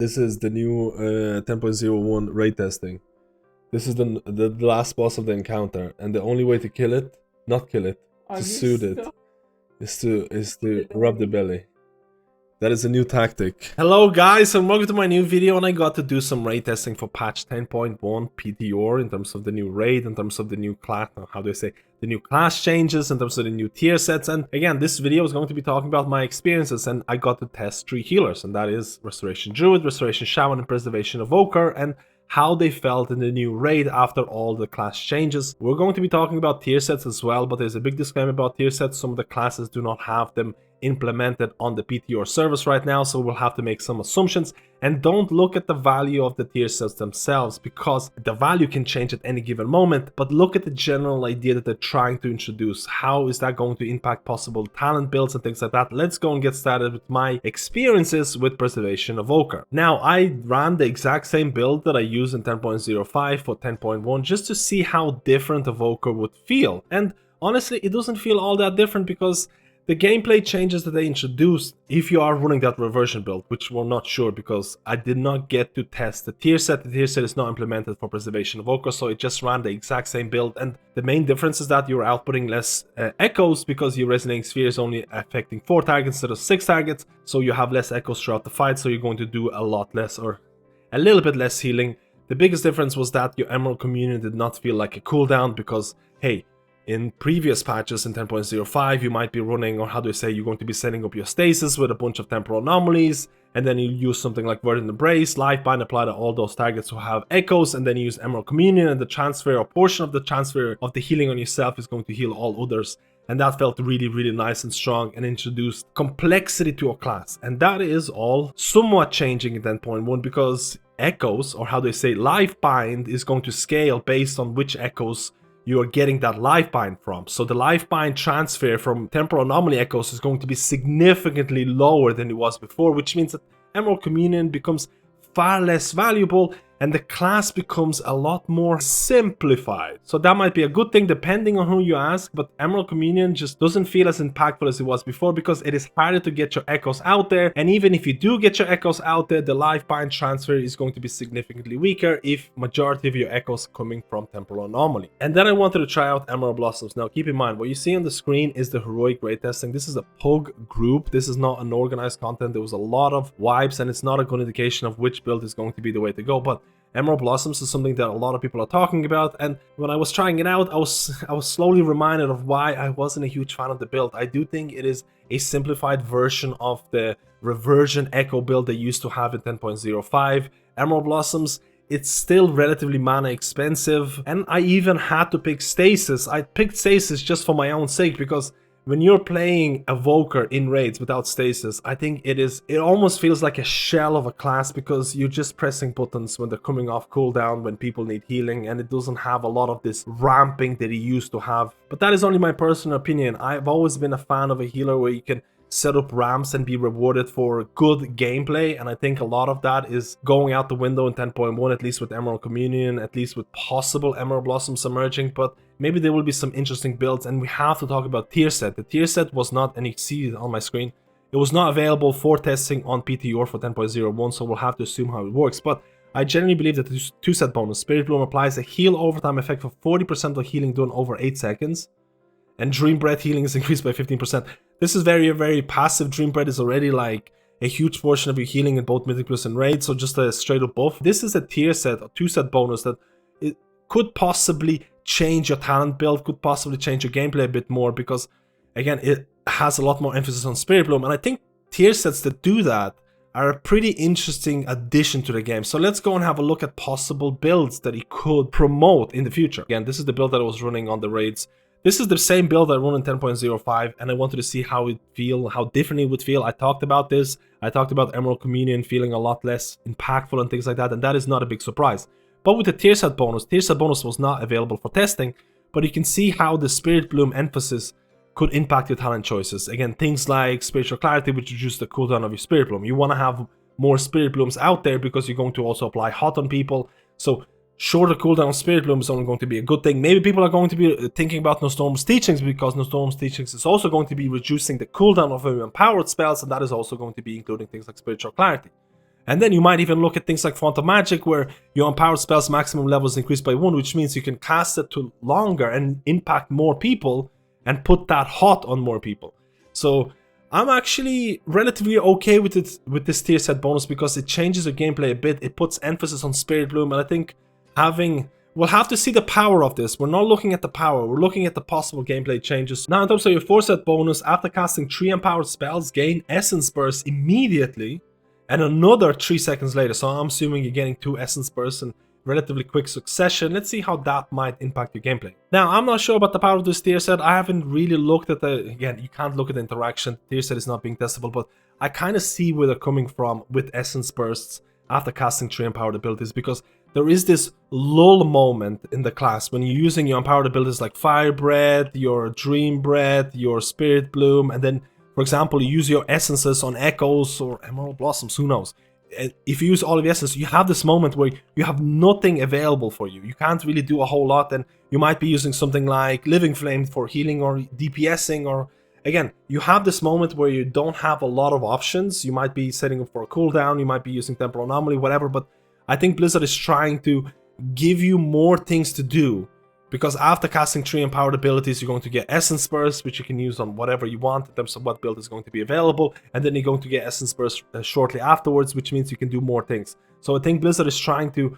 This is the new 10.01 raid testing. This is the last boss of the encounter, and the only way to kill it, not kill it, to soothe it, is to rub the belly. That is a new tactic. Hello guys, and welcome to my new video, and I got to do some raid testing for patch 10.1 PTR in terms of the new raid, in terms of the new class, how do I say, the new class changes, in terms of the new tier sets. And again, this video is going to be talking about my experiences, and I got to test 3 healers, and that is Restoration Druid, Restoration Shaman, and Preservation Evoker, and how they felt in the new raid after all the class changes. We're going to be talking about tier sets as well, but there's a big disclaimer about tier sets. Some of the classes do not have them implemented on the PTR service right now, so we'll have to make some assumptions. And don't look at the value of the tier sets themselves, because the value can change at any given moment, but look at the general idea that they're trying to introduce. How is that going to impact possible talent builds and things like that? Let's go and get started with my experiences with Preservation Evoker. Now, I ran the exact same build that I used in 10.05 for 10.1 just to see how different Evoker would feel. And honestly, it doesn't feel all that different, because the gameplay changes that they introduced, if you are running that reversion build, which we're not sure because I did not get to test the tier set. The tier set is not implemented for Preservation Evoker, so it just ran the exact same build. And the main difference is that you're outputting less echoes, because your resonating sphere is only affecting 4 targets instead of 6 targets. So you have less echoes throughout the fight, so you're going to do a lot less, or a little bit less healing. The biggest difference was that your Emerald Communion did not feel like a cooldown, because, hey, in previous patches in 10.05, you might be running, or how do I say, you're going to be setting up your stasis with a bunch of temporal anomalies, and then you use something like Verdant Embrace, Lifeline, apply to all those targets who have echoes, and then you use Emerald Communion, and the transfer, or portion of the transfer of the healing on yourself is going to heal all others. And that felt really, really nice and strong, and introduced complexity to a class. And that is all somewhat changing in 10.1, because echoes, or how do I say, life bind, is going to scale based on which echoes you are getting that life bind from. So the life bind transfer from temporal anomaly echoes is going to be significantly lower than it was before, which means that Emerald Communion becomes far less valuable, and the class becomes a lot more simplified. So that might be a good thing depending on who you ask, but Emerald Communion just doesn't feel as impactful as it was before, because it is harder to get your echoes out there. And even if you do get your echoes out there, the life bind transfer is going to be significantly weaker if majority of your echoes coming from temporal anomaly. And then I wanted to try out Emerald Blossoms. Now keep in mind, what you see on the screen is the heroic raid testing. This is a pug group. This is not an organized content. There was a lot of vibes, and it's not a good indication of which build is going to be the way to go. But Emerald Blossoms is something that a lot of people are talking about, and when I was trying it out, I was slowly reminded of why I wasn't a huge fan of the build. I do think it is a simplified version of the reversion echo build they used to have in 10.05. Emerald Blossoms, it's still relatively mana expensive, and I even had to pick Stasis. I picked Stasis just for my own sake, because when you're playing Evoker in raids without Stasis, I think it almost feels like a shell of a class, because you're just pressing buttons when they're coming off cooldown, when people need healing, and it doesn't have a lot of this ramping that it used to have. But that is only my personal opinion. I've always been a fan of a healer where you can set up ramps and be rewarded for good gameplay, and I think a lot of that is going out the window in 10.1, at least with Emerald Communion, at least with possible Emerald Blossoms emerging. But maybe there will be some interesting builds, and we have to talk about tier set. The tier set was not, and you see it on my screen, it was not available for testing on PTR for 10.01, so we'll have to assume how it works. But I generally believe that the 2-set bonus, Spirit Bloom, applies a heal overtime effect for 40% of healing done over 8 seconds. And Dream Breath healing is increased by 15%. This is very, very passive. Dream Breath is already like a huge portion of your healing in both Mythic Plus and Raid, so just a straight up buff. This is a tier set, a 2-set bonus that it could possibly change your talent build, could possibly change your gameplay a bit more, because again, it has a lot more emphasis on Spirit Bloom, and I think tier sets that do that are a pretty interesting addition to the game. So let's go and have a look at possible builds that it could promote in the future. Again, this is the build that I was running on the raids. This is the same build I run in 10.05, and I wanted to see how it feel, how different it would feel. I talked about this. I talked about Emerald Communion feeling a lot less impactful and things like that, and that is not a big surprise. But with the tier set bonus was not available for testing, but you can see how the Spirit Bloom emphasis could impact your talent choices. Again, things like Spiritual Clarity, which reduces the cooldown of your Spirit Bloom. You want to have more Spirit Blooms out there, because you're going to also apply Hot on people. So shorter cooldown Spirit Bloom is only going to be a good thing. Maybe people are going to be thinking about Nostorm's Teachings, because Nostorm's Teachings is also going to be reducing the cooldown of empowered spells, and that is also going to be including things like Spiritual Clarity. And then you might even look at things like Font of Magic, where your empowered spell's maximum level is increased by 1, which means you can cast it to longer and impact more people and put that hot on more people. So I'm actually relatively okay with it, with this tier set bonus, because it changes the gameplay a bit. It puts emphasis on Spirit Bloom, and I think we'll have to see the power of this. We're not looking at the power, we're looking at the possible gameplay changes. Now in terms of your 4 set bonus, after casting 3 empowered spells, gain Essence Burst immediately and another 3 seconds later. So I'm assuming you're getting 2 Essence Bursts in relatively quick succession. Let's see how that might impact your gameplay. Now, I'm not sure about the power of this tier set. I haven't really looked at again, you can't look at the interaction. The tier set is not being testable, but I kind of see where they're coming from with Essence Bursts after casting 3 empowered abilities, because there is this lull moment in the class when you're using your empowered abilities like Fire Breath, your Dream Breath, your Spirit Bloom, and then, for example, you use your essences on Echoes or Emerald Blossoms, who knows. If you use all of your essences, you have this moment where you have nothing available for you. You can't really do a whole lot, and you might be using something like Living Flame for healing or DPSing, or again, you have this moment where you don't have a lot of options. You might be setting up for a cooldown, you might be using Temporal Anomaly, whatever, but I think Blizzard is trying to give you more things to do, because after casting 3 empowered abilities, you're going to get Essence Burst, which you can use on whatever you want in terms of what build is going to be available, and then you're going to get Essence Burst shortly afterwards, which means you can do more things. So I think Blizzard is trying to,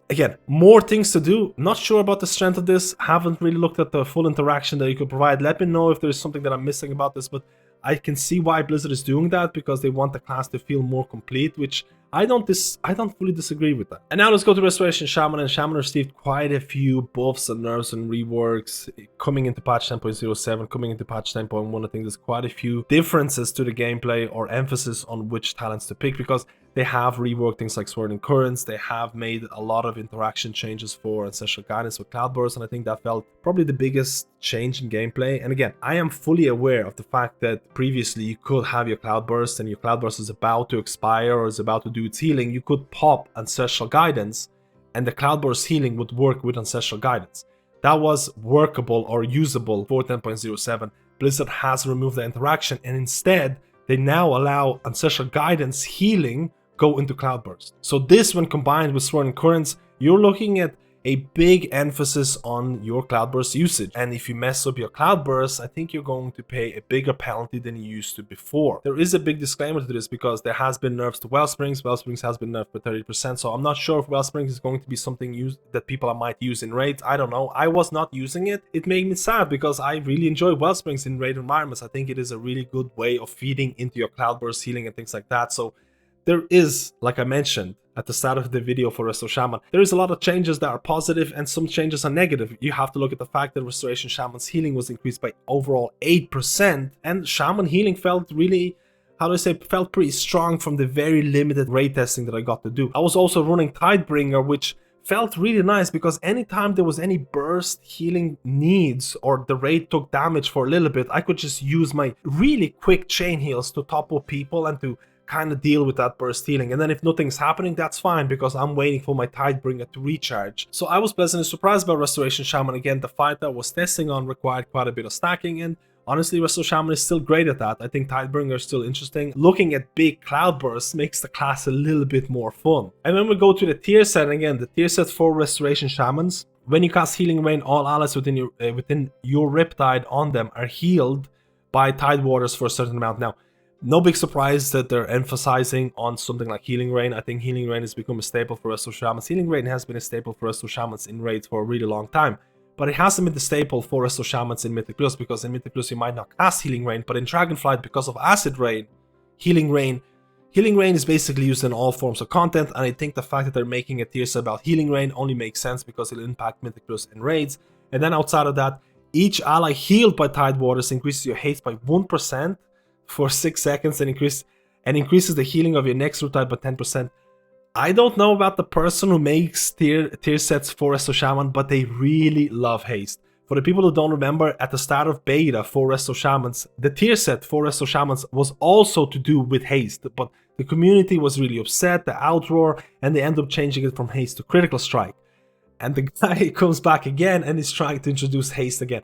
again, more things to do. Not sure about the strength of this, haven't really looked at the full interaction that you could provide. Let me know if there's something that I'm missing about this, but I can see why Blizzard is doing that, because they want the class to feel more complete, which I don't fully disagree with that. And now let's go to Restoration Shaman, and Shaman received quite a few buffs and nerfs and reworks coming into patch 10.07, coming into patch 10.1. I think there's quite a few differences to the gameplay, or emphasis on which talents to pick, because they have reworked things like Swirling Currents, they have made a lot of interaction changes for Ancestral Guidance with Cloudburst, and I think that felt probably the biggest change in gameplay. And again, I am fully aware of the fact that previously you could have your Cloudburst, and your Cloudburst is about to expire or is about to do its healing. You could pop Ancestral Guidance, and the Cloudburst healing would work with Ancestral Guidance. That was workable or usable for 10.07. Blizzard has removed the interaction, and instead, they now allow Ancestral Guidance healing go into Cloudburst. So this, when combined with Swirling Currents, you're looking at a big emphasis on your Cloudburst usage. And if you mess up your Cloudburst, I think you're going to pay a bigger penalty than you used to before. There is a big disclaimer to this, because there has been nerfs to Wellsprings. Wellsprings has been nerfed by 30%, so I'm not sure if Wellsprings is going to be something that people might use in raids. I don't know. I was not using it. It made me sad, because I really enjoy Wellsprings in raid environments. I think it is a really good way of feeding into your Cloudburst healing and things like that. So there is, like I mentioned at the start of the video for Resto Shaman, there is a lot of changes that are positive and some changes are negative. You have to look at the fact that Restoration Shaman's healing was increased by overall 8%, and Shaman healing felt really, felt pretty strong from the very limited raid testing that I got to do. I was also running Tidebringer, which felt really nice, because anytime there was any burst healing needs or the raid took damage for a little bit, I could just use my really quick chain heals to top up people and to kind of deal with that burst healing. And then if nothing's happening, that's fine, because I'm waiting for my Tidebringer to recharge. So I was pleasantly surprised by Restoration Shaman. Again, the fight that I was testing on required quite a bit of stacking, and honestly, Resto Shaman is still great at that. I think Tidebringer is still interesting. Looking at big Cloudbursts makes the class a little bit more fun. And when we go to the tier set, again, the tier set for Restoration Shamans, when you cast Healing Rain, all allies within your Riptide on them are healed by Tide Waters for a certain amount. Now, no big surprise that they're emphasizing on something like Healing Rain. I think Healing Rain has become a staple for Resto Shamans. Healing Rain has been a staple for Resto Shamans in raids for a really long time. But it hasn't been the staple for Resto Shamans in Mythic Plus, because in Mythic Plus you might not cast Healing Rain, but in Dragonflight, because of Acid Rain, Healing Rain is basically used in all forms of content, and I think the fact that they're making a tier set about Healing Rain only makes sense because it'll impact Mythic Plus and raids. And then outside of that, each ally healed by Tide Waters increases your haste by 1% for 6 seconds and increases the healing of your next Riptide by 10%. I don't know about the person who makes tier sets for Resto Shaman, but they really love haste. For the people who don't remember, at the start of beta for Resto Shamans, the tier set for Resto Shamans was also to do with haste, but the community was really upset, the outroar, and they ended up changing it from haste to critical strike. And the guy comes back again and is trying to introduce haste again.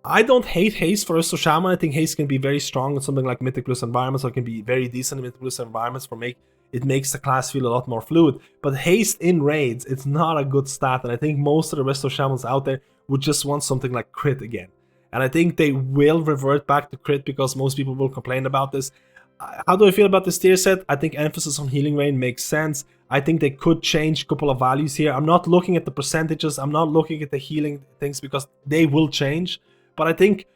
I don't hate haste for Resto Shaman. I think haste can be very strong in something like Mythic Plus environments, or it can be very decent in Mythic Plus environments for it makes the class feel a lot more fluid. But haste in raids, it's not a good stat, and I think most of the Resto Shamans out there would just want something like crit again. And I think they will revert back to crit because most people will complain about this. How do I feel about this tier set? I think emphasis on healing rain makes sense. I think they could change a couple of values here. I'm not looking at the percentages. I'm not looking at the healing things because they will change. But I think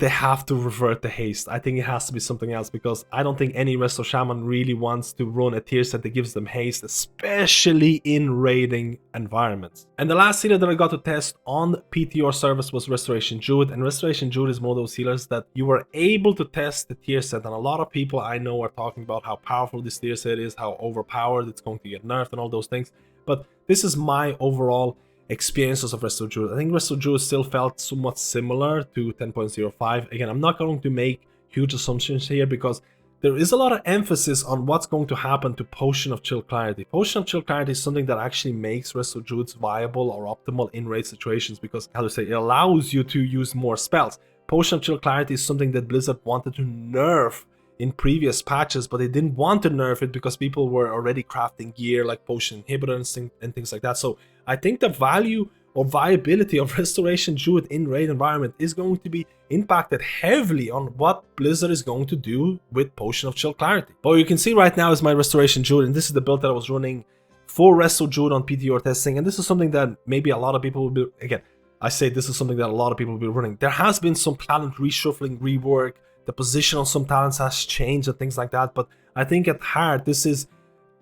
they have to revert the haste. I think it has to be something else because I don't think any Resto Shaman really wants to run a tier set that gives them haste, especially in raiding environments. And the last healer that I got to test on PTR service was Restoration Druid, and Restoration Druid is one of those healers that you were able to test the tier set, and a lot of people I know are talking about how powerful this tier set is, how overpowered it's going to get nerfed and all those things. But this is my overall experiences of Resto Druid. I think Resto Druid still felt somewhat similar to 10.05. Again, I'm not going to make huge assumptions here because there is a lot of emphasis on what's going to happen to Potion of Chill Clarity. Potion of Chill Clarity is something that actually makes Resto Druids viable or optimal in raid situations because, how to say, it allows you to use more spells. Potion of Chill Clarity is something that Blizzard wanted to nerf in previous patches, but they didn't want to nerf it because people were already crafting gear like potion inhibitors and things like that. So I think the value or viability of Restoration Druid in raid environment is going to be impacted heavily on what Blizzard is going to do with Potion of Chill Clarity. But what you can see right now is my Restoration Druid, and this is the build that I was running for Resto Druid on PTR testing, and this is something that maybe a lot of people will be, again, I say this is something that a lot of people will be running. There has been some talent reshuffling, rework, the position on some talents has changed and things like that, but I think at heart this is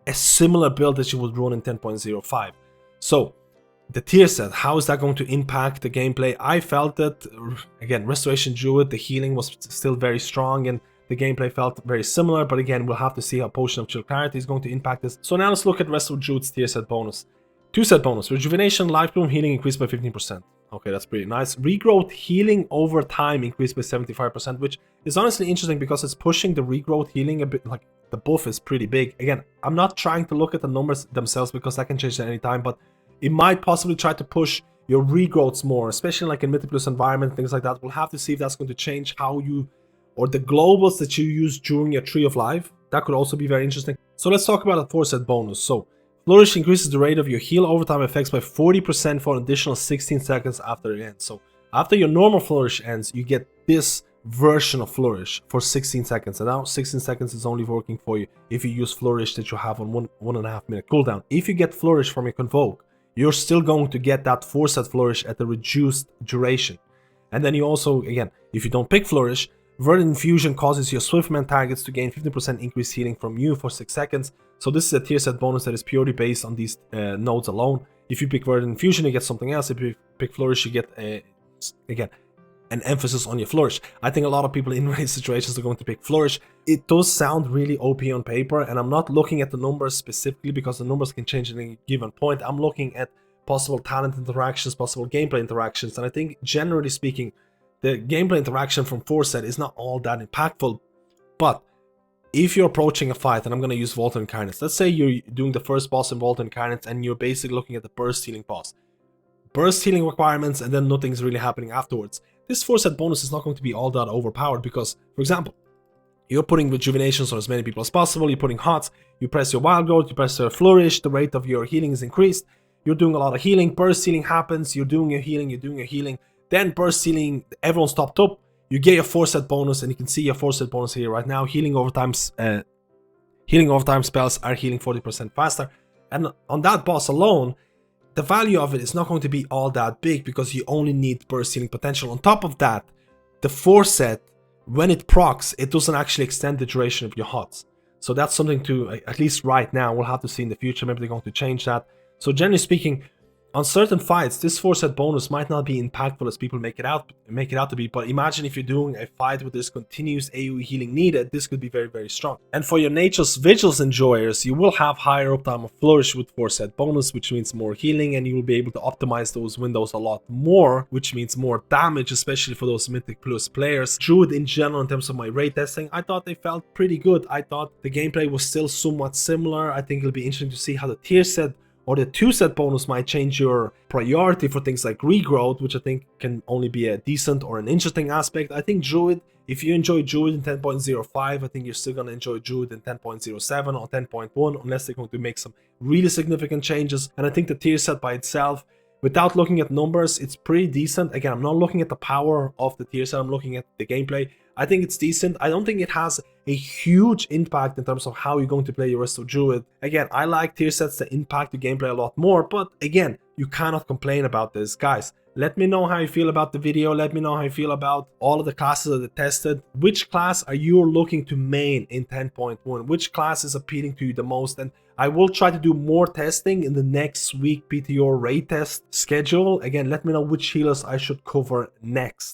a similar build that you would run in 10.05. So the tier set, how is that going to impact the gameplay? I felt that, again, Restoration Druid, the healing was still very strong and the gameplay felt very similar, but again, we'll have to see how Potion of Chill Clarity is going to impact this. So now let's look at Resto Druid's tier set bonus. 2-set bonus, Rejuvenation, Life Bloom, Healing increased by 15%. Okay, that's pretty nice. Regrowth, Healing over time increased by 75%, which is honestly interesting because it's pushing the regrowth healing a bit, like the buff is pretty big. Again, I'm not trying to look at the numbers themselves because that can change at any time, but it might possibly try to push your regrowths more, especially like in Mythic Plus environment, things like that. We'll have to see if that's going to change how you, or the globals that you use during your Tree of Life. That could also be very interesting. So let's talk about a 4-set bonus. So Flourish increases the rate of your heal overtime effects by 40% for an additional 16 seconds after it ends. So after your normal Flourish ends, you get this version of Flourish for 16 seconds. And now 16 seconds is only working for you if you use Flourish that you have on 1.5 minute cooldown. If you get Flourish from your Convoke, you're still going to get that 4-set Flourish at the reduced duration. And then you also, again, if you don't pick Flourish, Verdant Infusion causes your Swiftman targets to gain 50% increased healing from you for 6 seconds. So this is a tier set bonus that is purely based on these nodes alone. If you pick Verdant Infusion, you get something else. If you pick Flourish, you get, again, an emphasis on your Flourish. I think a lot of people in raid situations are going to pick Flourish. It does sound really OP on paper, and I'm not looking at the numbers specifically because the numbers can change at any given point. I'm looking at possible talent interactions, possible gameplay interactions, and I think generally speaking, the gameplay interaction from 4-set is not all that impactful. But if you're approaching a fight, and I'm going to use Vault Incarnates, let's say you're doing the first boss in Vault Incarnates and you're basically looking at the burst healing boss. Burst healing requirements and then nothing's really happening afterwards. This 4-set bonus is not going to be all that overpowered because, for example, you're putting Rejuvenations on as many people as possible, you're putting Hots, you press your Wild Growth, you press your Flourish, the rate of your healing is increased, you're doing a lot of healing, burst healing happens, you're doing your healing, then burst healing, everyone's topped up, you get your 4-set bonus, and you can see your 4-set bonus here right now. Healing overtime spells are healing 40% faster, and on that boss alone, the value of it is not going to be all that big because you only need burst healing potential. On top of that, the 4-set, when it procs, it doesn't actually extend the duration of your HOTS. So that's something to, at least right now, we'll have to see in the future, maybe they're going to change that. So generally speaking, on certain fights, this 4-set bonus might not be impactful as people make it out to be, but imagine if you're doing a fight with this continuous AoE healing needed, this could be very, very strong. And for your Nature's Vigils enjoyers, you will have higher uptime of Flourish with 4-set bonus, which means more healing, and you will be able to optimize those windows a lot more, which means more damage, especially for those Mythic Plus players. Druid in general, in terms of my raid testing, I thought they felt pretty good. I thought the gameplay was still somewhat similar. I think it'll be interesting to see how the tier set or the 2-set bonus might change your priority for things like regrowth, which I think can only be a decent or an interesting aspect. I think Druid, if you enjoy Druid in 10.05, I think you're still going to enjoy Druid in 10.07 or 10.1, unless they're going to make some really significant changes. And I think the tier set by itself, without looking at numbers, it's pretty decent. Again, I'm not looking at the power of the tier set, I'm looking at the gameplay. I think it's decent. I don't think it has a huge impact in terms of how you're going to play your Resto Druid. Again, I like tier sets that impact the gameplay a lot more, but again, you cannot complain about this. Guys, let me know how you feel about the video. Let me know how you feel about all of the classes that I tested. Which class are you looking to main in 10.1? Which class is appealing to you the most? And I will try to do more testing in the next week PTO raid test schedule. Again, let me know which healers I should cover next.